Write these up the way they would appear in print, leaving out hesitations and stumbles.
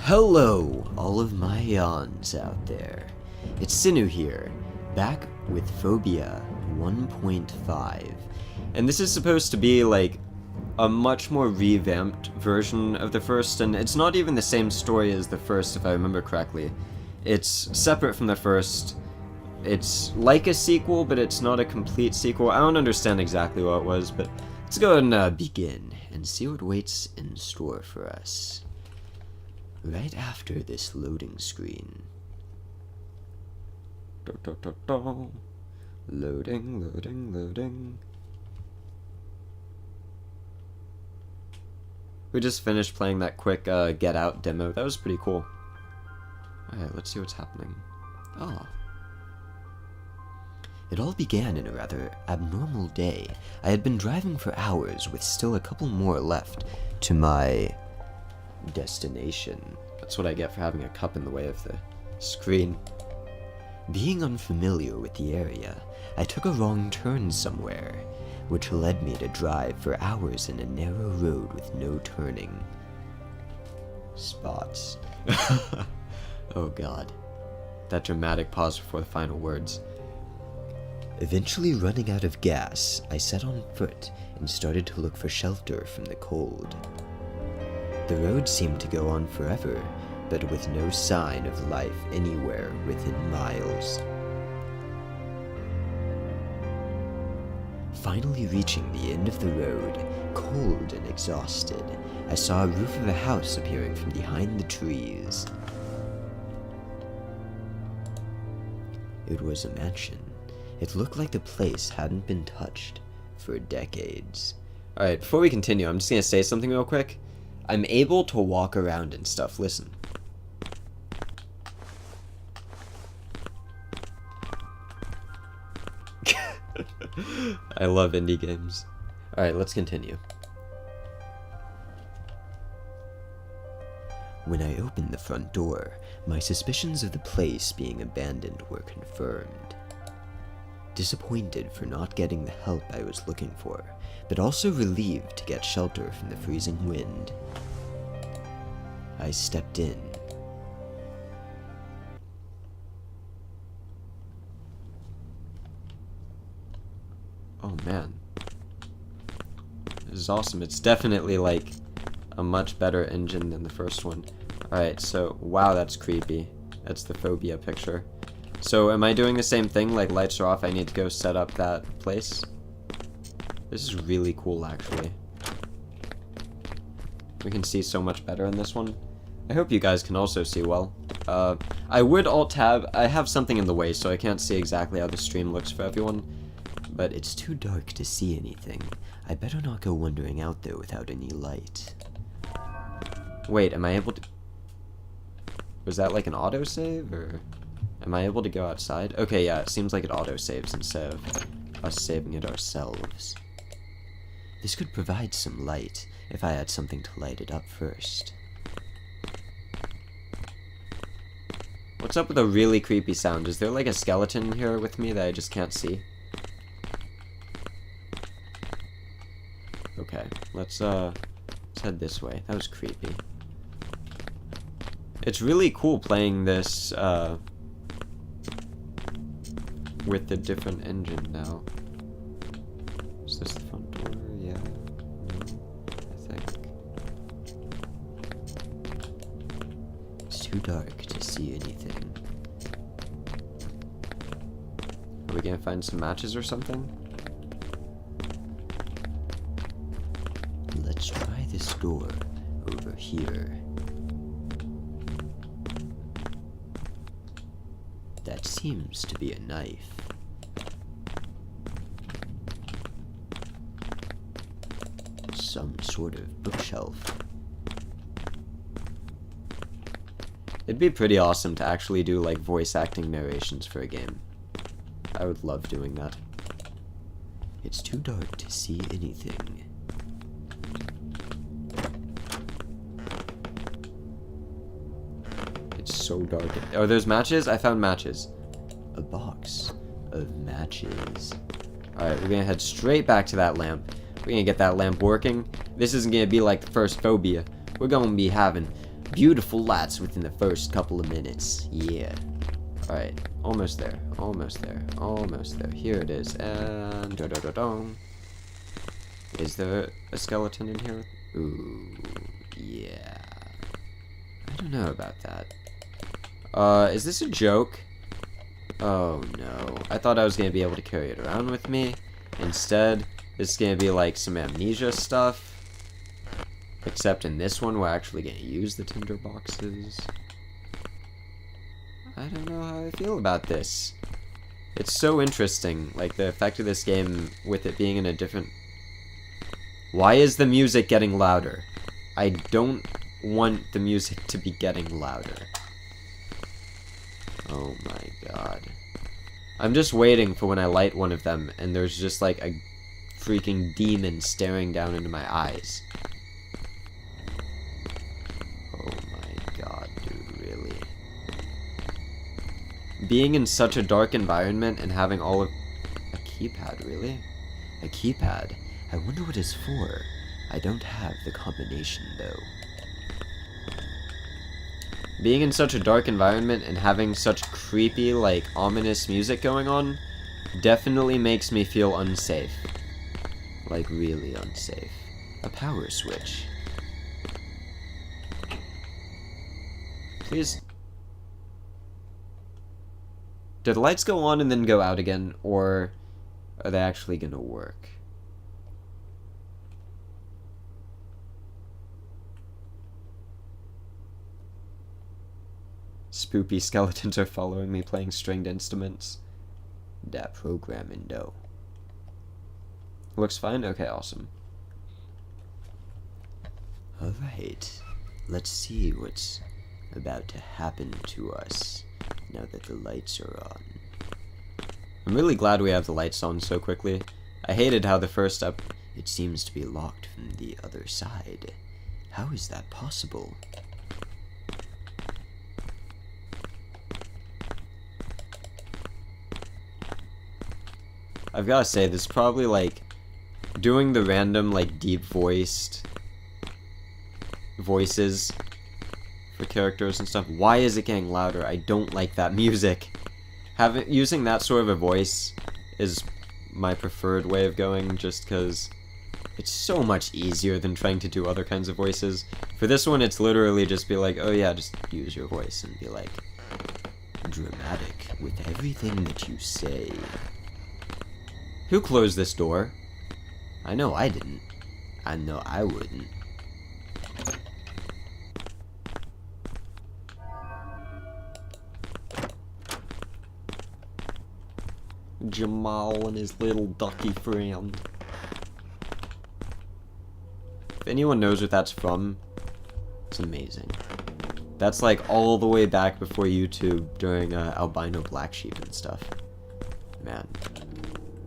Hello, all of my yawns out there. It's Sinu here, back with Phobia 1.5. And this is supposed to be like a much more revamped version of the first, and it's not even the same story as the first if I remember correctly. It's separate from the first. It's like a sequel, but it's not a complete sequel. I don't understand exactly what it was, but let's go ahead and begin and see what waits in store for us right after this loading screen. Loading. We just finished playing that quick Get Out demo. That was pretty cool. Alright, let's see what's happening. Ah. It all began in a rather abnormal day. I had been driving for hours with still a couple more left to my destination. That's what I get for having a cup in the way of the screen. Being unfamiliar with the area, I took a wrong turn somewhere, which led me to drive for hours in a narrow road with no turning spots. Oh god. That dramatic pause before the final words. Eventually running out of gas, I set on foot and started to look for shelter from the cold. The road seemed to go on forever, but with no sign of life anywhere within miles. Finally reaching the end of the road, cold and exhausted, I saw a roof of a house appearing from behind the trees. It was a mansion. It looked like the place hadn't been touched for decades. Alright, before we continue, I'm just gonna say something real quick. I'm able to walk around and stuff. Listen. I love indie games. Alright, let's continue. When I opened the front door, my suspicions of the place being abandoned were confirmed. Disappointed for not getting the help I was looking for, but also relieved to get shelter from the freezing wind, I stepped in. Oh man. This is awesome. It's definitely like a much better engine than the first one. Alright, so, wow, that's creepy. That's the Phobia picture. So, am I doing the same thing? Like, lights are off, I need to go set up that place? This is really cool, actually. We can see so much better in this one. I hope you guys can also see well. I would alt-tab. I have something in the way, so I can't see exactly how the stream looks for everyone. But it's too dark to see anything. I better not go wandering out there without any light. Wait, am I able to... Was that like an autosave, or... Am I able to go outside? Okay, yeah, it seems like it autosaves instead of us saving it ourselves. This could provide some light, if I had something to light it up first. What's up with a really creepy sound? Is there like a skeleton here with me that I just can't see? Okay, let's head this way. That was creepy. It's really cool playing this, with the different engine now. Is this the front door? Yeah. No. I think. It's too dark to see anything. Are we gonna find some matches or something? Let's try this door over here. That seems to be a knife. Some sort of bookshelf. It'd be pretty awesome to actually do like voice acting narrations for a game. I would love doing that. It's too dark to see anything. It's so dark. Oh, there's matches? I found matches. A box of matches. Alright, we're gonna head straight back to that lamp. We're gonna get that lamp working. This isn't gonna be like the first Phobia. We're gonna be having Beautiful lights within the first couple of minutes. Yeah. Alright, almost there. Almost there. Almost there. Here it is. And da-da-da-dong. Is there a skeleton in here? Ooh, yeah. I don't know about that. Is this a joke? Oh no. I thought I was gonna be able to carry it around with me. Instead, this is gonna be like some amnesia stuff. Except in this one, we're actually gonna use the tinder boxes. I don't know how I feel about this. It's so interesting, like the effect of this game with it being in a different... Why is the music getting louder? I don't want the music to be getting louder. Oh my god. I'm just waiting for when I light one of them and there's just like a freaking demon staring down into my eyes. Oh my god, dude, really? Being in such a dark environment and having all of... A keypad, really? A keypad? I wonder what it's for. I don't have the combination, though. Being in such a dark environment and having such creepy, like, ominous music going on definitely makes me feel unsafe. Like, really unsafe. A power switch. Please. Do the lights go on and then go out again, or are they actually gonna work? Spoopy skeletons are following me playing stringed instruments. That programming, though. Looks fine? Okay, awesome. Alright, let's see what's about to happen to us now that the lights are on. I'm really glad we have the lights on so quickly. I hated how the first up... It seems to be locked from the other side. How is that possible? I've gotta say, this is probably like doing the random like deep voiced voices for characters and stuff. Why is it getting louder? I don't like that music. Using that sort of a voice is my preferred way of going, just because it's so much easier than trying to do other kinds of voices. For this one, it's literally just be like, oh yeah, just use your voice and be like dramatic with everything that you say. Who closed this door? I know I didn't. I know I wouldn't. Jamal and his little ducky friend. If anyone knows what that's from, it's amazing. That's like all the way back before YouTube during albino black sheep and stuff. Man.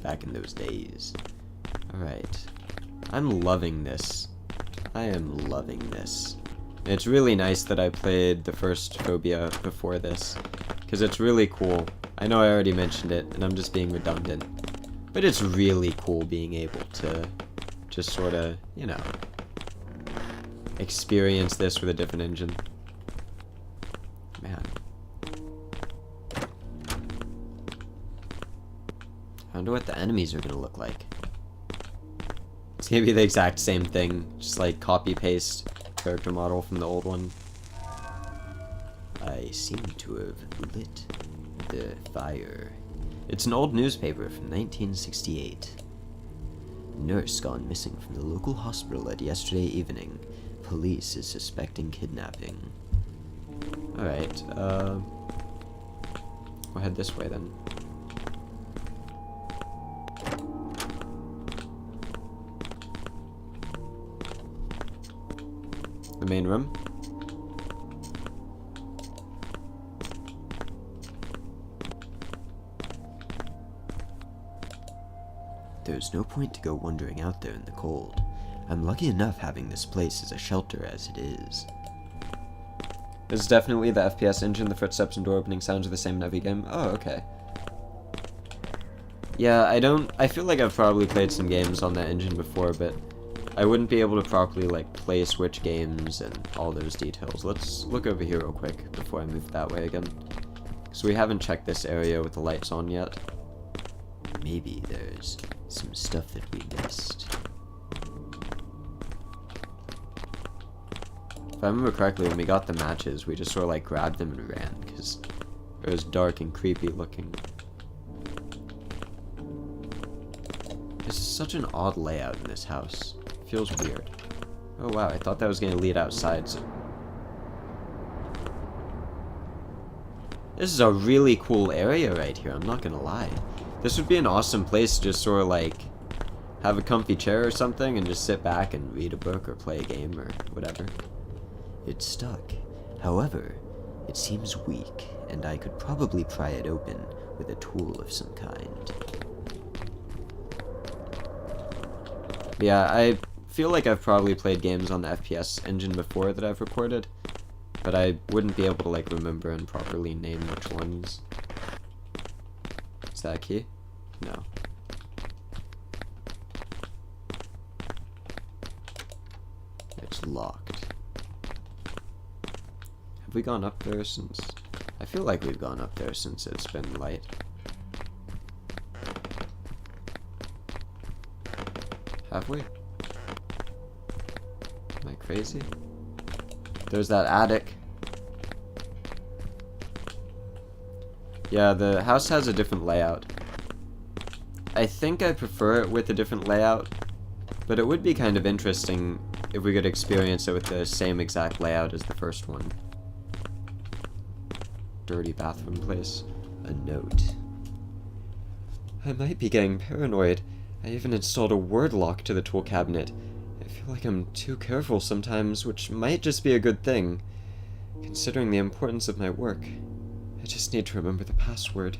Back in those days. Alright. I'm loving this. I am loving this. And it's really nice that I played the first Phobia before this, because it's really cool. I know I already mentioned it, and I'm just being redundant. But it's really cool being able to just sort of, you know, experience this with a different engine. Man. I wonder what the enemies are gonna look like. It's gonna be the exact same thing, just like copy-paste character model from the old one. I seem to have lit the fire. It's an old newspaper from 1968. Nurse gone missing from the local hospital at yesterday evening. Police is suspecting kidnapping. Alright, we'll head this way then. The main room. There's no point to go wandering out there in the cold. I'm lucky enough having this place as a shelter as it is. This is definitely the FPS engine. The footsteps and door opening sounds are the same in every game. Oh, okay. Yeah, I feel like I've probably played some games on that engine before, but I wouldn't be able to properly, like, play Switch games and all those details. Let's look over here real quick before I move that way again. So we haven't checked this area with the lights on yet. Maybe there's some stuff that we missed. If I remember correctly, when we got the matches, we just sort of like grabbed them and ran, because it was dark and creepy looking. This is such an odd layout in this house. It feels weird. Oh wow, I thought that was going to lead outside. So this is a really cool area right here, I'm not going to lie. This would be an awesome place to just sort of like have a comfy chair or something and just sit back and read a book or play a game or whatever. It's stuck. However, it seems weak, and I could probably pry it open with a tool of some kind. Yeah, I feel like I've probably played games on the FPS engine before that I've recorded, but I wouldn't be able to like remember and properly name which ones. Is that a key? No. It's locked. Have we gone up there since? I feel like we've gone up there since it's been light. Have we? Am I crazy? There's that attic. Yeah, the house has a different layout. I think I prefer it with a different layout, but it would be kind of interesting if we could experience it with the same exact layout as the first one. Dirty bathroom place. A note. I might be getting paranoid. I even installed a word lock to the tool cabinet. I feel like I'm too careful sometimes, which might just be a good thing, considering the importance of my work. I just need to remember the password.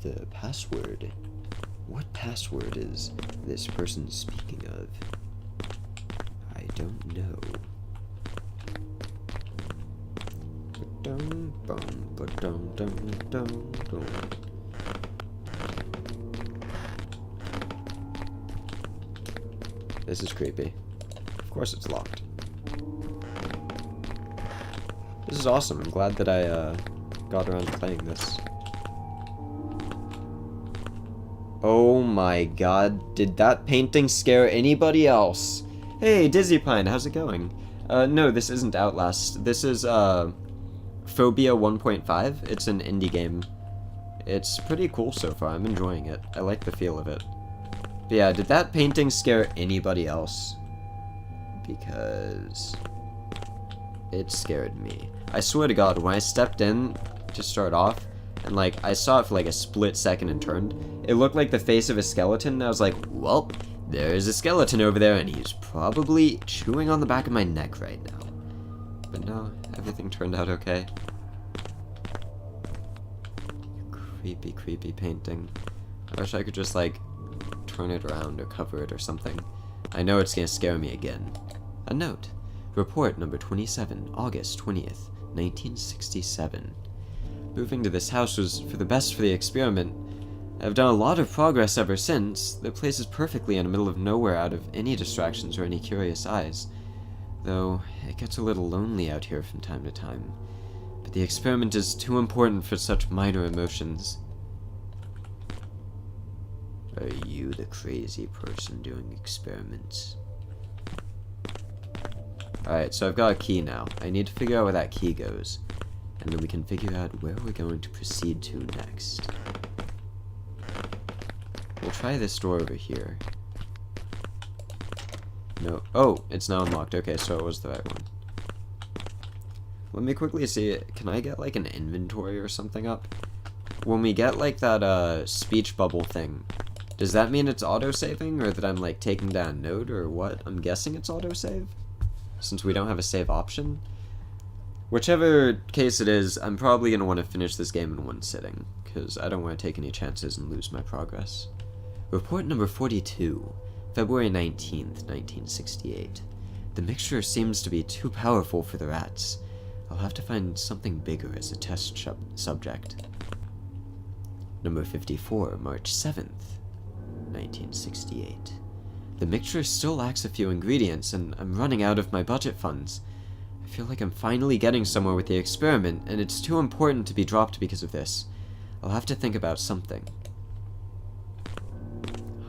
The password? What password is this person speaking of? I don't know. This is creepy. Of course it's locked. This is awesome. I'm glad that I got around to playing this. Oh my god, did that painting scare anybody else? Hey, Dizzy Pine, how's it going? No, this isn't Outlast. This is, Phobia 1.5. It's an indie game. It's pretty cool so far. I'm enjoying it. I like the feel of it. But yeah, did that painting scare anybody else? Because it scared me. I swear to god, when I stepped in to start off, and like, I saw it for like a split second and turned, it looked like the face of a skeleton, and I was like, well, there's a skeleton over there, and he's probably chewing on the back of my neck right now. But no, everything turned out okay. Creepy, creepy painting. I wish I could just, like, turn it around or cover it or something. I know it's gonna scare me again. A note. Report number 27, August 20th, 1967. Moving to this house was for the best for the experiment. I've done a lot of progress ever since. The place is perfectly in the middle of nowhere out of any distractions or any curious eyes. Though, it gets a little lonely out here from time to time. But the experiment is too important for such minor emotions. Are you the crazy person doing experiments? Alright, so I've got a key now. I need to figure out where that key goes. And then we can figure out where we're going to proceed to next. We'll try this door over here. No. Oh, it's now unlocked. Okay, so it was the right one. Let me quickly see. Can I get like an inventory or something up? When we get like that speech bubble thing, does that mean it's auto-saving or that I'm like taking down a note or what? I'm guessing it's auto-save since we don't have a save option. Whichever case it is, I'm probably going to want to finish this game in one sitting because I don't want to take any chances and lose my progress. Report number 42. February 19th, 1968. The mixture seems to be too powerful for the rats. I'll have to find something bigger as a test subject. Number 54, March 7th, 1968. The mixture still lacks a few ingredients, and I'm running out of my budget funds. I feel like I'm finally getting somewhere with the experiment, and it's too important to be dropped because of this. I'll have to think about something.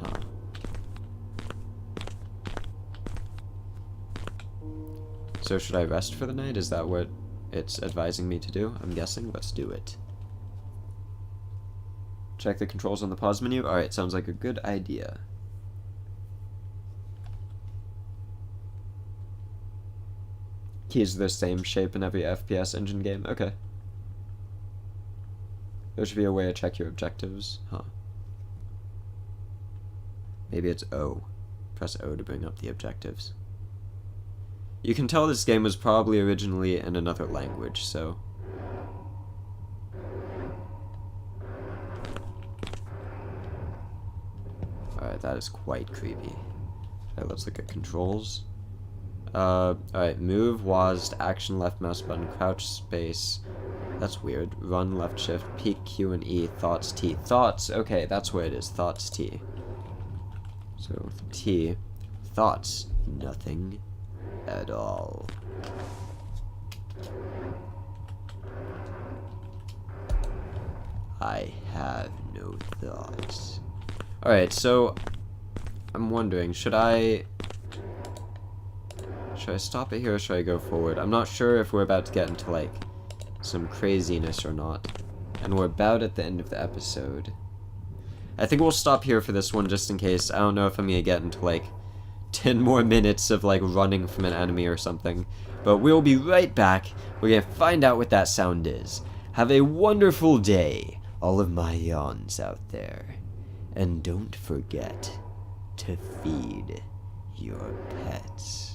Huh. So should I rest for the night? Is that what it's advising me to do? I'm guessing. Let's do it. Check the controls on the pause menu. Alright, sounds like a good idea. Keys are the same shape in every FPS engine game. Okay. There should be a way to check your objectives. Huh. Maybe it's O. Press O to bring up the objectives. You can tell this game was probably originally in another language, so... Alright, that is quite creepy. Alright, let's look at controls. Alright, move, WASD, action left mouse button, crouch space. That's weird. Run, left shift, peek, Q and E, thoughts, T. Thoughts, okay, that's where it is. Thoughts, T. So, T. Thoughts, nothing at all. I have no thoughts. Alright, so I'm wondering, should I stop it here or should I go forward? I'm not sure if we're about to get into like some craziness or not. And we're about at the end of the episode. I think we'll stop here for this one just in case. I don't know if I'm gonna get into like 10 more minutes of like running from an enemy or something. But we'll be right back. We're gonna find out what that sound is. Have a wonderful day, all of my yawns out there. And don't forget to feed your pets.